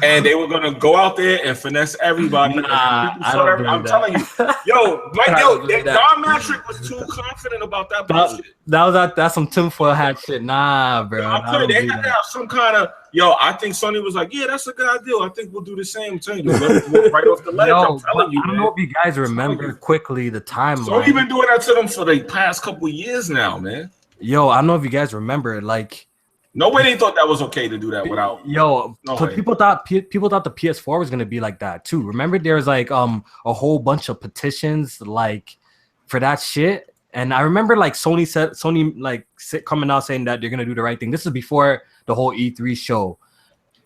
and they were gonna go out there and finesse everybody. I'm telling you, Don Matrick was too confident about that bullshit. That's some tinfoil hat shit. Nah, bro. I'm telling you, they had to have some kind of. I think Sony was like, yeah, that's a good deal. I think we'll do the same. I'm telling you, right off the ledge. I'm telling you, I don't know if you guys remember quickly the timeline. Sony been doing that to them for the past couple of years now, man. I don't know if you guys remember, like, no way they thought that was okay to do that without. People thought the PS4 was gonna be like that too. Remember, there was like a whole bunch of petitions like for that shit, and I remember like Sony coming out saying that they're gonna do the right thing. This is before the whole E3 show,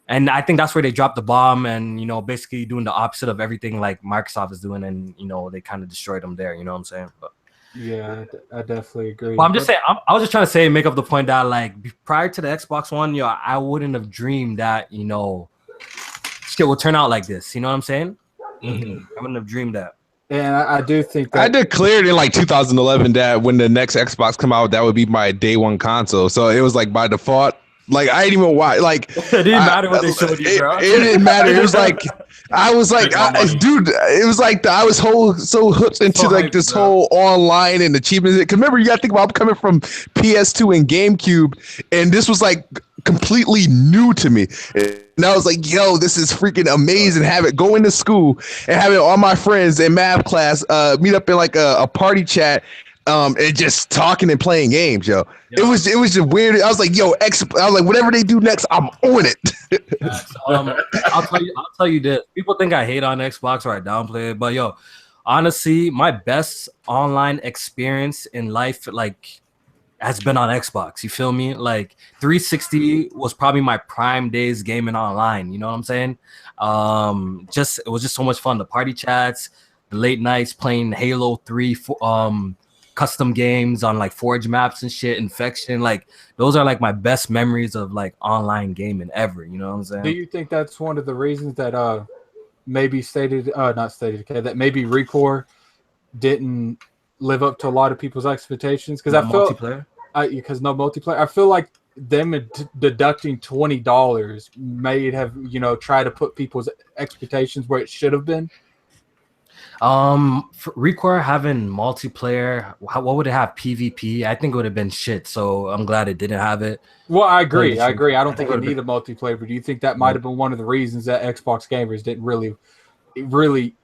and I think that's where they dropped the bomb and basically doing the opposite of everything like Microsoft is doing, and they kind of destroyed them there. You know what I'm saying? But yeah, I definitely agree. Well, I'm just saying. I was just trying to say, make up the point that like prior to the Xbox One, I wouldn't have dreamed that shit would turn out like this. You know what I'm saying? Mm-hmm. I wouldn't have dreamed that. And I do think that I declared in like 2011 that when the next Xbox come out, that would be my day one console. So it was like by default. Like I didn't even watch. Like it didn't matter what they showed you, bro. It didn't matter. It was like I was like, dude. It was like I was so hooked into like this whole online and achievements. Because remember, you got to think about I'm coming from PS2 and GameCube, and this was like completely new to me. And I was like, yo, this is freaking amazing. Have it go into school and have it all my friends in math class meet up in like a party chat and just talking and playing games, yo. It was just weird. I was like, yo, I was like, whatever they do next, I'm on it. I'll tell you this. People think I hate on Xbox or I downplay it, but yo, honestly, my best online experience in life, like, has been on Xbox. You feel me? Like 360 was probably my prime days gaming online. You know what I'm saying? It was just so much fun. The party chats, the late nights playing Halo 3, custom games on like Forge maps and shit, Infection. Like those are like my best memories of like online gaming ever. You know what I'm saying? Do you think that's one of the reasons that that maybe Recore didn't live up to a lot of people's expectations? Because I feel multiplayer. Because no multiplayer. I feel like them deducting $20 may have tried to put people's expectations where it should have been. For Recore having multiplayer, what would it have? PvP? I think it would have been shit. So I'm glad it didn't have it. Well, I agree. I don't think it needed multiplayer, but do you think that might have been one of the reasons that Xbox gamers didn't really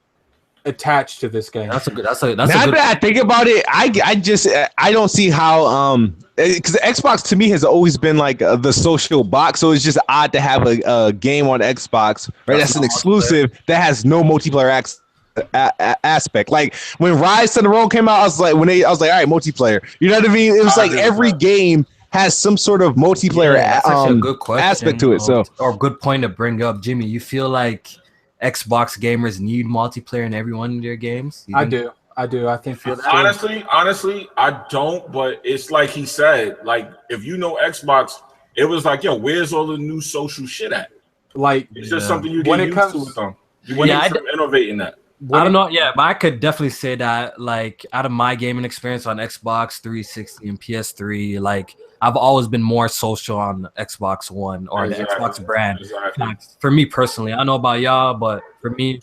attach to this game? That's a now good. That I think about it, I don't see how because Xbox to me has always been like the social box, so it's just odd to have a game on Xbox, right? That's an exclusive that has no multiplayer aspect. Like when Rise to the Road came out, I was like, all right, multiplayer. You know what I mean? It was like every game has some sort of multiplayer a good question, aspect to it. So, or a good point to bring up, Jimmy. You feel like Xbox gamers need multiplayer in every one of their games? I do. I think honestly, I don't. But it's like he said. Like if you know Xbox, it was like, yo, where's all the new social shit at? Like it's just something you get used to with them. You want to innovate in that. I don't know. Yeah, but I could definitely say that, like, out of my gaming experience on Xbox 360 and PS3, like, I've always been more social on Xbox One or the Xbox brand. Exactly. For me personally, I don't know about y'all, but for me,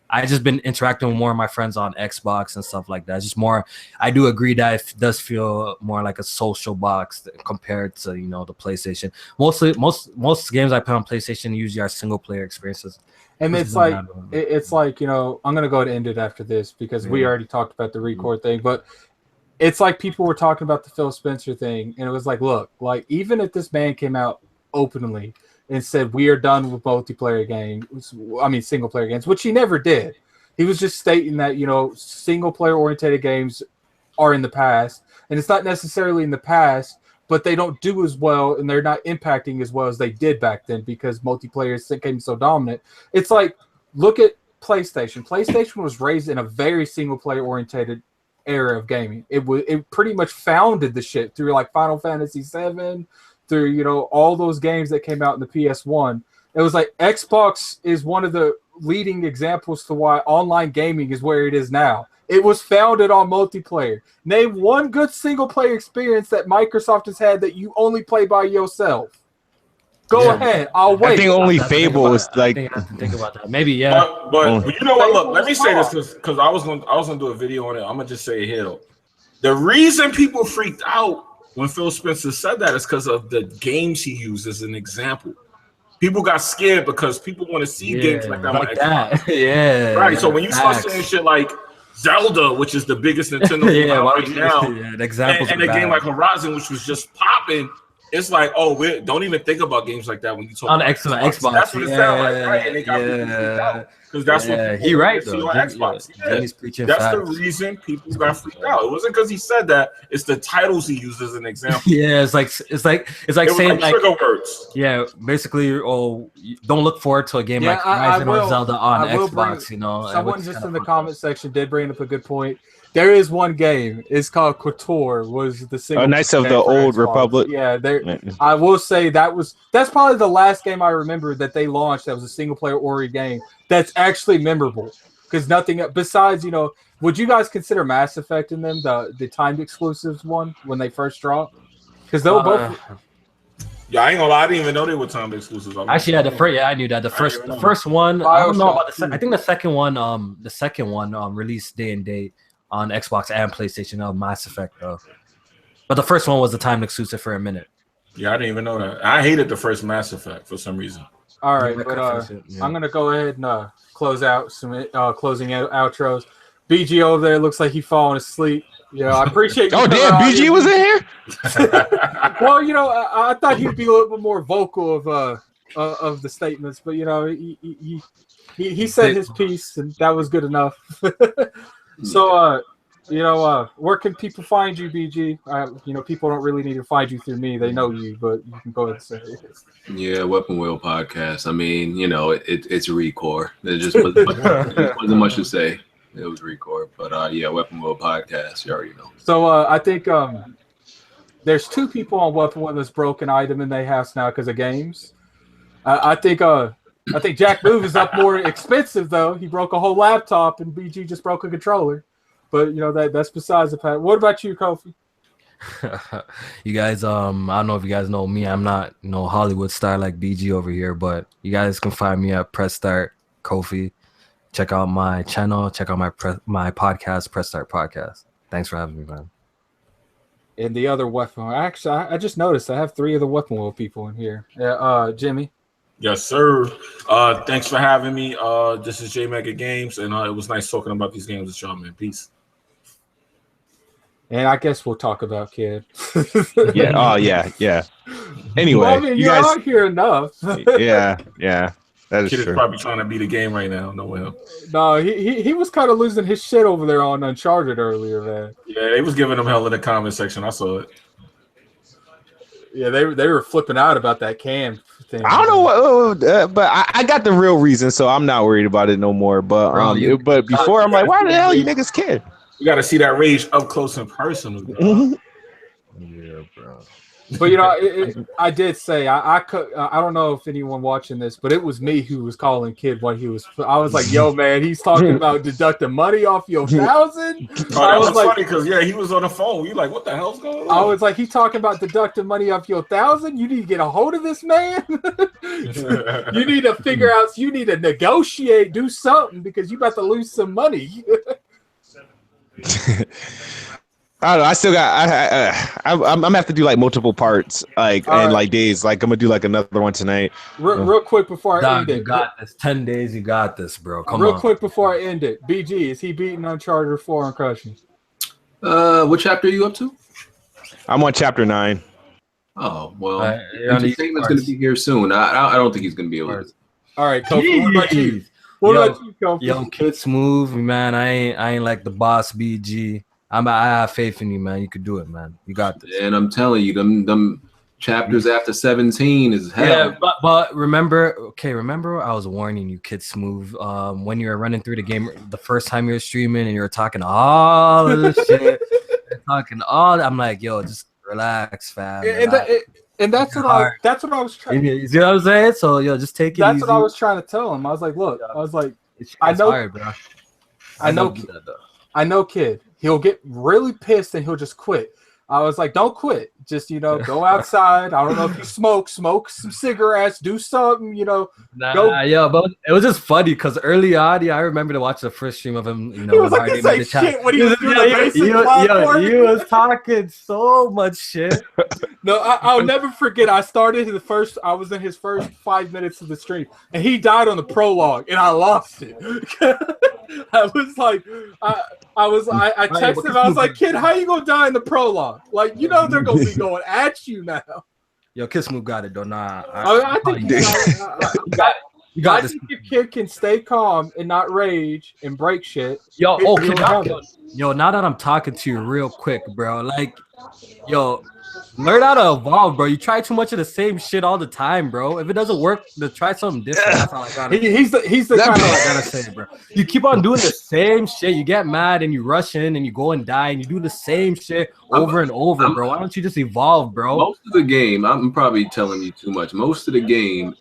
I just been interacting with more of my friends on Xbox and stuff like that. It's just more. I do agree that it does feel more like a social box compared to the PlayStation. Most games I play on PlayStation usually are single player experiences. And it's like I'm gonna go to end it after this because we already talked about the Recore thing, but it's like people were talking about the Phil Spencer thing, and it was like, look, like even if this man came out openly and said we are done with multiplayer games, single player games, which he never did. He was just stating that single player oriented games are in the past, and it's not necessarily in the past, but they don't do as well and they're not impacting as well as they did back then because multiplayer became so dominant. It's like, look at PlayStation. PlayStation was raised in a very single player oriented era of gaming. It pretty much founded the shit through like Final Fantasy VII, through all those games that came out in the PS1. It was like Xbox is one of the leading examples to why online gaming is where it is now. It was founded on multiplayer. Name one good single player experience that Microsoft has had that you only play by yourself. Go ahead. I'll wait. I think only Fable is like. I have to think about that. Maybe But you know what? Look, let me say this because I was gonna do a video on it. I'm gonna just say it here though. The reason people freaked out when Phil Spencer said that is because of the games he used as an example. People got scared because people want to see games like that on Xbox. Yeah. Right. So when you start saying shit like Zelda, which is the biggest Nintendo game right now, and a game like Horizon, which was just popping, it's like, don't even think about games like that when you talk on about Xbox. That's what it sounds like, right? And they got people freaked out because that's what he right see on Xbox. He's preaching that's facts. the reason people got freaked out. It wasn't because he said that; it's the titles he used as an example. It's like saying like trigger words. Yeah, basically, don't look forward to a game like Horizon or Zelda on Xbox. Someone just in the comment section did bring up a good point. There is one game. It's called KOTOR. Was the single Knights of the Old Republic? Yeah, I will say that's probably the last game I remember that they launched that was a single player Ori game that's actually memorable. because nothing besides, you know, would you guys consider Mass Effect in them the timed exclusives one when they first dropped? Because they'll both. Yeah, I ain't gonna lie. I didn't even know they were timed exclusives. Actually, yeah, the first, yeah, I knew that. The first one, I don't know about I think the second one, released day and date on Xbox and PlayStation of Mass Effect though. But the first one was the timed exclusive for a minute. Yeah, I didn't even know that. I hated the first Mass Effect for some reason. All right, but I'm gonna go ahead and close out some closing out outros. BG over there looks like he's falling asleep. You know, I appreciate. Oh damn, BG was in here. Well, you know, I thought he'd be a little bit more vocal of the statements, but you know, he said his piece, and that was good enough. So, you know, where can people find you, BG? You know, people don't really need to find you through me; they know you, but you can go ahead and say it. Yeah, Weapon Wheel Podcast. I mean, you know, it's Recore. There just wasn't much to say. It was Recore, but yeah, Weapon Wheel Podcast. You already know. So I think there's two people on Weapon Wheel that's broken item in their house now because of games. I think Jack Move is up more expensive though. He broke a whole laptop and BG just broke a controller. But you know that's besides the fact. What about you, Kofi? You guys, I don't know if you guys know me. I'm not no Hollywood star like BG over here, but you guys can find me at Press Start Kofi. Check out my channel. Check out my podcast, Press Start Podcast. Thanks for having me, man. And the other Weapon Wheel. Actually, I just noticed I have 3 of the Weapon Wheel people in here. Jimmy. Yes, sir. Thanks for having me. This is J Mega Games, and it was nice talking about these games with y'all, man. Peace. And I guess we'll talk about Kid. Yeah. Oh, yeah. Anyway, well, I mean, you're out here enough. Yeah. That is Kid true. is probably trying to beat the game right now. No way. No, he was kind of losing his shit over there on Uncharted earlier, man. Yeah, they was giving him hell in the comment section. I saw it. Yeah, they were flipping out about that cam thing. I don't know what, but I got the real reason, so I'm not worried about it no more. But but before I'm like, why the hell you niggas care? You got to see that rage up close and personal. Yeah, bro. But you know, I did say I don't know if anyone watching this, but it was me who was calling Kid when he was. I was like, "Yo, man, he's talking about deducting money off your 1,000." That was like, funny because he was on the phone. You like, what the hell's going on? I was like, he talking about deducting money off your 1,000. You need to get a hold of this man. You need to figure out. You need to negotiate, do something because you about to lose some money. I don't know. I still got. I'm gonna have to do like multiple parts, like and like days. Like I'm gonna do like another one tonight. Real quick before I end it, you got this. 10 days, you got this, bro. Come on. Real quick before I end it, BG, is he beating Uncharted 4 and crushing? What chapter are you up to? I'm on chapter 9. Oh well, Entertainment's going to be here soon. I don't think he's going to be able to. All right, Kofi, what about you? What about you, Kofi? Yo, Kid Smoove, man. I ain't like the boss BG. I have faith in you, man. You could do it, man. You got this. And I'm telling you, them chapters after 17 is hell. Yeah, but remember, I was warning you, Kid Smoove, when you were running through the game the first time you were streaming and you were talking all of this shit, I'm like, yo, just relax, fam. And that's what I was trying. You see what I'm saying? So yo, just take it. That's easy. what I was trying to tell him. I was like, look, I know, hard, bro. I know, Kid. He'll get really pissed and he'll just quit. I was like, don't quit. Just, go outside. I don't know if you smoke some cigarettes, do something, Yeah, but it was just funny because early on, I remember to watch the first stream of him, he was like, this ain't shit when he was doing the he was talking so much shit. No, I'll never forget. I was in his first 5 minutes of the stream and he died on the prologue and I lost it. I was like, I texted him. I was like, Kid, how you gonna die in the prologue? Like, they're gonna be going at you now. Yo, Kiss Move got it though. Nah, I think you got this. I think your Kid can stay calm and not rage and break shit. Yo, now that I'm talking to you real quick, bro, like, yo, learn how to evolve, bro. You try too much of the same shit all the time, bro. If it doesn't work, then try something different. That's all I gotta. He's the kind of I gotta say, bro. You keep on doing the same shit. You get mad and you rush in and you go and die and you do the same shit over and over, bro. Why don't you just evolve, bro? Most of the game, I'm probably telling you too much. Most of the game,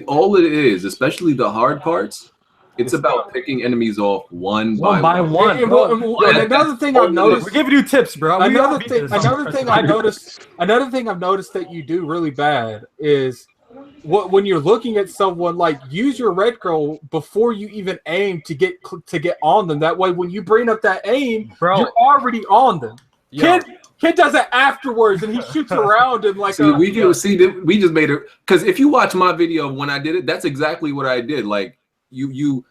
all it is, especially the hard parts, It's about picking enemies off one by one. And another thing I've noticed, we're giving you tips, bro. Another thing I've noticed that you do really bad is when you're looking at someone, like, use your red girl before you even aim to get on them. That way, when you bring up that aim, bro, you're already on them. Kid does it afterwards, and he shoots around and like. We just made it, because if you watch my video of when I did it, that's exactly what I did. Like you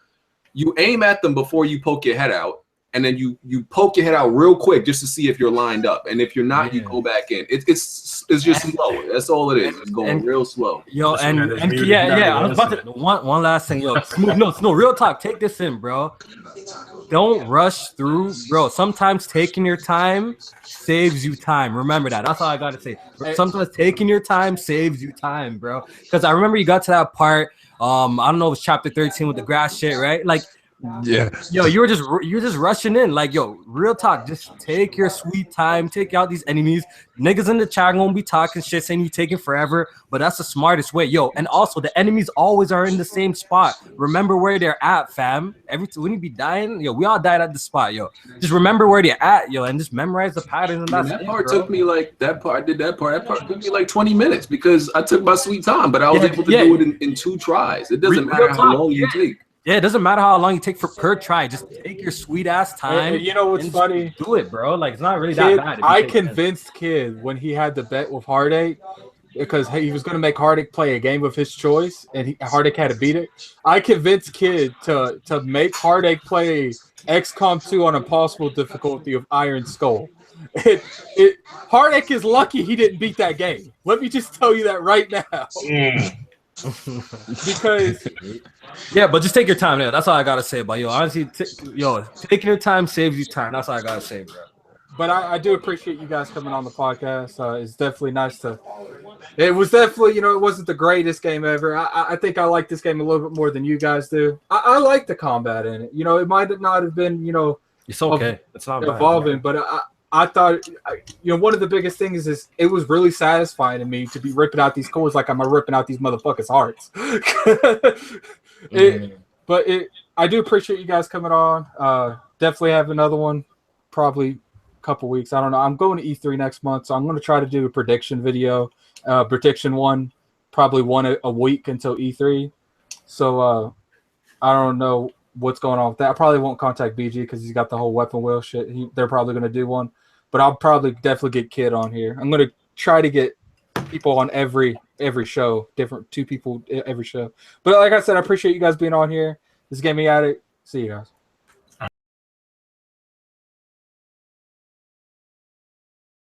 aim at them before you poke your head out, and then you poke your head out real quick just to see if you're lined up, and if you're not, you go back in. It's just slow. That's all it is. It's going real slow. Yo, and I was about to one last thing, yo. Smoove, no, real talk. Take this in, bro. Don't rush through, bro. Sometimes taking your time saves you time. Remember that. That's all I gotta say. Sometimes taking your time saves you time, bro. Because I remember you got to that part. I don't know if it's chapter 13 with the grass shit, right? Like, yeah, yo, you're just rushing in. Like, yo, real talk. Just take your sweet time. Take out these enemies. Niggas in the chat gonna be talking shit, saying you taking forever, but that's the smartest way, yo. And also, the enemies always are in the same spot. Remember where they're at, fam. When you be dying, yo, we all died at the spot, yo. Just remember where they're at, yo, and just memorize the patterns. And that part took me like that part took me like 20 minutes because I took my sweet time, but I was able to do it in 2 tries. It doesn't matter how long you take. Yeah, it doesn't matter how long you take per try. Just take your sweet ass time. You know what's funny? Do it, bro. Like, it's not really that bad. I convinced Kid when he had the bet with Heartache, because he was going to make Heartache play a game of his choice, and Heartache had to beat it. I convinced Kid to make Heartache play XCOM 2 on impossible difficulty of Iron Skull. Heartache is lucky he didn't beat that game. Let me just tell you that right now. Because yeah, but just take your time. That's all I gotta say. But yo, honestly, taking your time saves you time. That's all I gotta say, bro. But I do appreciate you guys coming on the podcast. It's definitely nice to. It was definitely, it wasn't the greatest game ever. I think I like this game a little bit more than you guys do. I like the combat in it. It might not have been, it's okay. It's not evolving, bad, but I thought, one of the biggest things is it was really satisfying to me to be ripping out these cores like I'm ripping out these motherfuckers' hearts. I do appreciate you guys coming on. Definitely have another one, probably a couple weeks. I don't know. I'm going to E3 next month, so I'm going to try to do a prediction video, prediction one, probably one a week until E3. So I don't know what's going on with that. I probably won't contact BG because he's got the whole weapon wheel shit. They're probably going to do one. But I'll probably definitely get Kid on here. I'm going to try to get people on every show, 2 people every show. But like I said, I appreciate you guys being on here. This is Gaming Addict. See you guys.